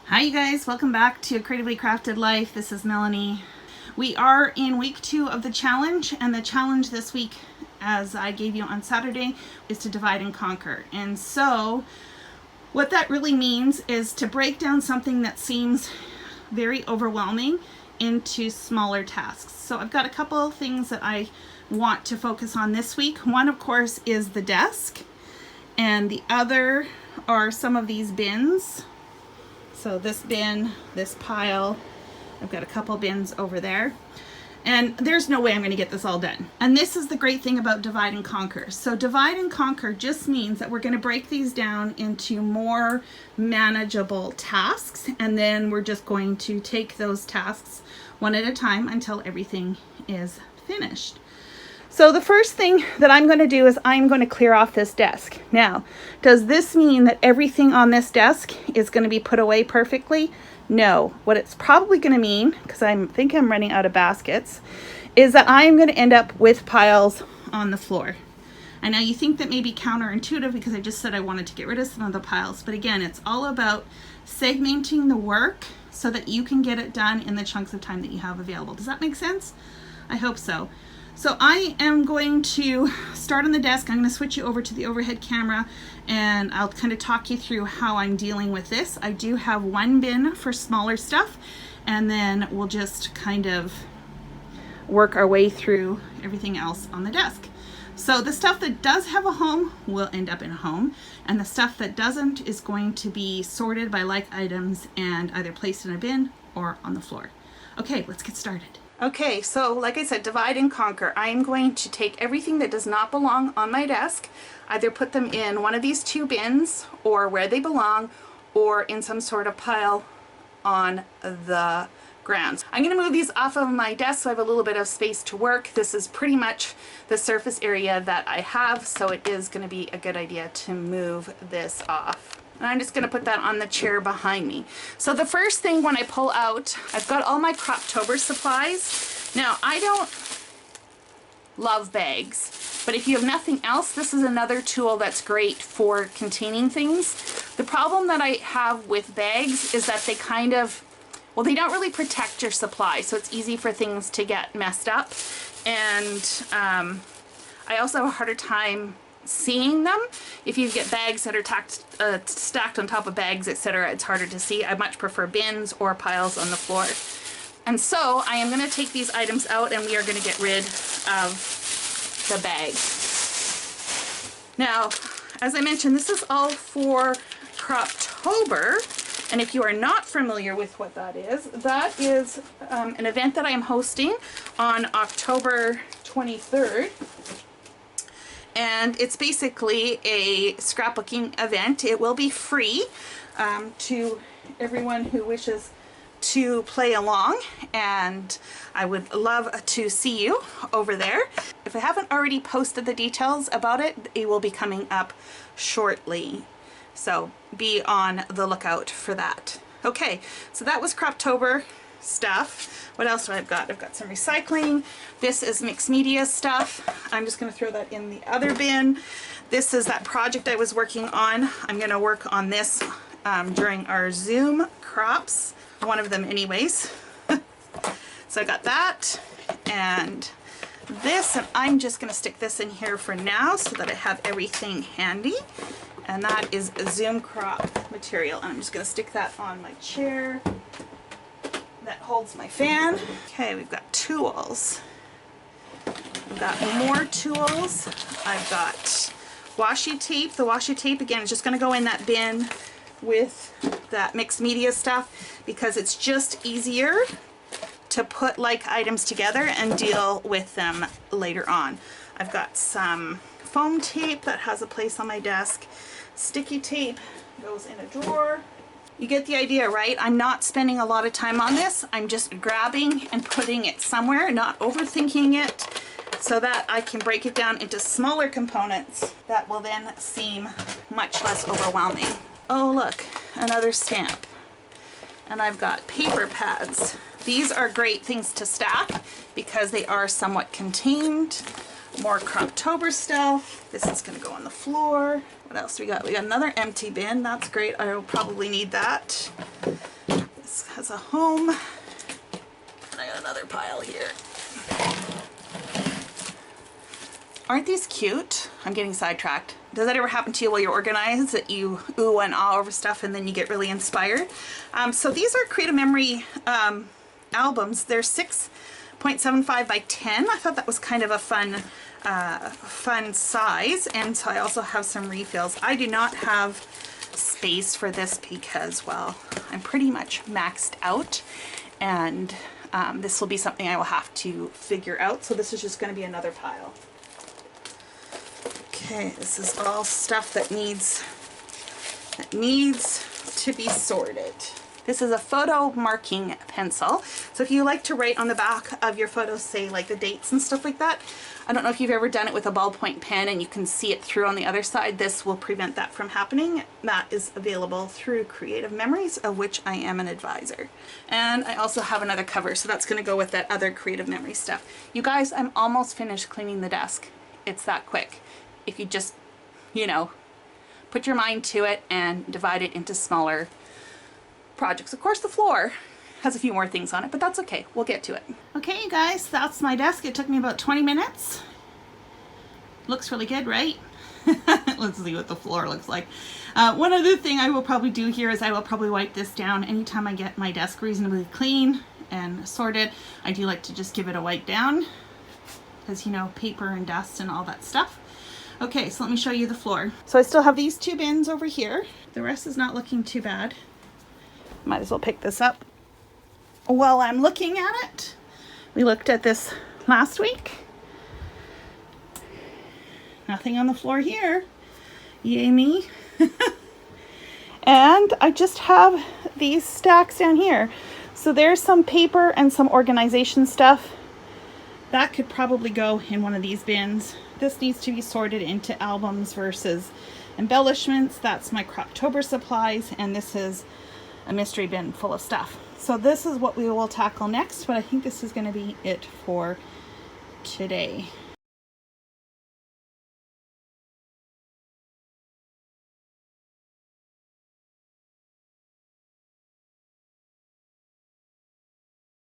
Hi you guys, welcome back to A Creatively Crafted Life. This is Melanie. We are in week 2 of the challenge, and the challenge this week, as I gave you on Saturday, is to divide and conquer. And so what that really means is to break down something that seems very overwhelming into smaller tasks. So I've got a couple of things that I want to focus on this week. One, of course, is the desk, and the other are some of these bins. So this bin, this pile, I've got a couple bins over there. And there's no way I'm going to get this all done. And this is the great thing about divide and conquer. So divide and conquer just means that we're going to break these down into more manageable tasks. And then we're just going to take those tasks one at a time until everything is finished. So the first thing that I'm going to do is I'm going to clear off this desk. Now, does this mean that everything on this desk is going to be put away perfectly? No. What it's probably going to mean, because I think I'm running out of baskets, is that I'm going to end up with piles on the floor. I know you think that may be counterintuitive because I just said I wanted to get rid of some of the piles, but again, it's all about segmenting the work so that you can get it done in the chunks of time that you have available. Does that make sense? I hope so. So I am going to start on the desk. I'm going to switch you over to the overhead camera and I'll kind of talk you through how I'm dealing with this. I do have one bin for smaller stuff, and then we'll just kind of work our way through everything else on the desk. So the stuff that does have a home will end up in a home, and the stuff that doesn't is going to be sorted by like items and either placed in a bin or on the floor. Okay, let's get started. Okay, so like I said, divide and conquer. I am going to take everything that does not belong on my desk, either put them in one of these two bins or where they belong, or in some sort of pile on the ground. I'm going to move these off of my desk so I have a little bit of space to work. This is pretty much the surface area that I have, so it is going to be a good idea to move this off. And I'm just going to put that on the chair behind me. So the first thing when I pull out, I've got all my Croptober supplies. Now, I don't love bags, but if you have nothing else, this is another tool that's great for containing things. The problem that I have with bags is that they kind of, well, they don't really protect your supply, so it's easy for things to get messed up. And I also have a harder time seeing them. If you get bags that are stacked on top of bags, etc., it's harder to see. I much prefer bins or piles on the floor. And so I am going to take these items out and we are going to get rid of the bag. Now, as I mentioned, this is all for Croptober. And if you are not familiar with what that is an event that I am hosting on October 23rd. And it's basically a scrapbooking event. It will be free to everyone who wishes to play along, and I would love to see you over there. If I haven't already posted the details about it, it will be coming up shortly. So be on the lookout for that. Okay, so that was Croptober stuff. What else do I've got? I've got some recycling. This is mixed media stuff. I'm just going to throw that in the other bin. This is that project I was working on. I'm going to work on this during our Zoom crops. One of them anyways. So I got that and this, and I'm just going to stick this in here for now so that I have everything handy. And that is a Zoom crop material. And I'm just going to stick that on my chair that holds my fan. Okay, we've got tools. We've got more tools. I've got washi tape. The washi tape, again, is just going to go in that bin with that mixed media stuff because it's just easier to put like items together and deal with them later on. I've got some foam tape that has a place on my desk. Sticky tape goes in a drawer. You get the idea, right? I'm not spending a lot of time on this. I'm just grabbing and putting it somewhere, not overthinking it, so that I can break it down into smaller components that will then seem much less overwhelming. Oh, look, another stamp. And I've got paper pads. These are great things to stack because they are somewhat contained. More Croptober stuff. This is going to go on the floor. What else do we got? We got another empty bin. That's great. I will probably need that. This has a home. And I got another pile here. Aren't these cute? I'm getting sidetracked. Does that ever happen to you while you're organized, that you ooh and ah over stuff and then you get really inspired? So these are Creative Memory albums. They're 6.75 by 10. I thought that was kind of a fun size. And so I also have some refills. I do not have space for this because, well, I'm pretty much maxed out, and this will be something I will have to figure out. So this is just going to be another pile. Okay, this is all stuff that needs to be sorted. This is a photo marking pencil. So if you like to write on the back of your photos, say like the dates and stuff like that, I don't know if you've ever done it with a ballpoint pen and you can see it through on the other side. This will prevent that from happening. That is available through Creative Memories, of which I am an advisor. And I also have another cover, so that's going to go with that other Creative Memory stuff. You guys, I'm almost finished cleaning the desk. It's that quick. If you just, you know, put your mind to it and divide it into smaller projects. Of course, the floor has a few more things on it, but that's okay. We'll get to it. Okay, you guys, that's my desk. It took me about 20 minutes. Looks really good, right? Let's see what the floor looks like. One other thing I will probably do here is I will probably wipe this down anytime I get my desk reasonably clean and sorted. I do like to just give it a wipe down because, you know, paper and dust and all that stuff. Okay, so let me show you the floor. So I still have these two bins over here. The rest is not looking too bad. Might as well pick this up while I'm looking at it. We looked at this last week. Nothing on the floor here. Yay me. And I just have these stacks down here. So there's some paper and some organization stuff. That could probably go in one of these bins. This needs to be sorted into albums versus embellishments. That's my Croptober supplies, and this is a mystery bin full of stuff. So this is what we will tackle next, but I think this is going to be it for today.